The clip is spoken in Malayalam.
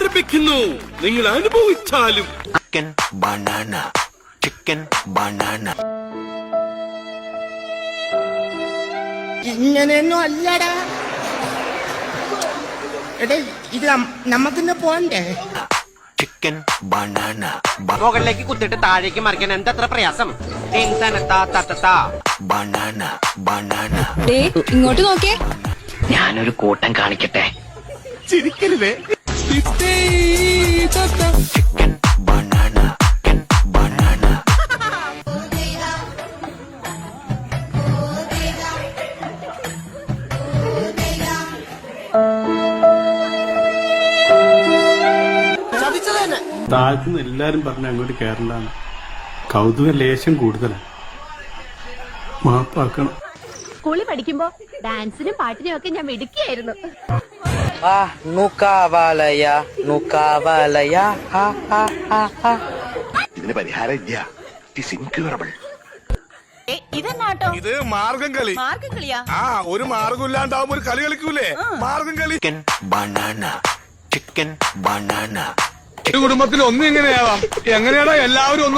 ആരംഭിക്കുന്നു. നിങ്ങൾ അനുഭവിച്ചാലും. Chicken banana, chicken banana. ഇങ്ങനെയൊന്നും അല്ലടാ. എടേ ഇത് നമ്മക്കിന്ന് പോണ്ടേ? Chicken banana. മുകളിലേക്ക് കുത്തിട്ട് താഴേക്ക് മറിക്കാൻ എന്തത്ര പ്രയാസം? Banana banana. ഇങ്ങോട്ട് നോക്കേ. ഞാനൊരു കൂട്ടം കാണിക്കട്ടെ. ചിരിക്കരുതേ. Chicken banana, chicken banana. താഴ്ത്തുനിന്ന് എല്ലാരും പറഞ്ഞ അങ്ങോട്ട് കേരളാണ്. കൗതുക ലേശം കൂടുതലാണ്. മാപ്പാക്കണം. സ്കൂളിൽ പഠിക്കുമ്പോ ഡാൻസിനും പാട്ടിനും ഒക്കെ ഞാൻ മിടുക്കിയായിരുന്നു. ഇതിന് പരിഹാരം ഇല്ല. It is incurable. ഇതെന്നാട്ടോ? ഇത് മാർഗം കളി. മാർഗം കളിയാ? ഒരു മാർഗം ഇല്ലാണ്ടാവുമ്പോ ഒരു കളി കളിക്കൂലേ, മാർഗം കളി. Chicken banana, chicken banana. കുടുംബത്തിൽ ഒന്നും എങ്ങനെയാവാം? എങ്ങനെയാണോ എല്ലാവരും ഒന്ന്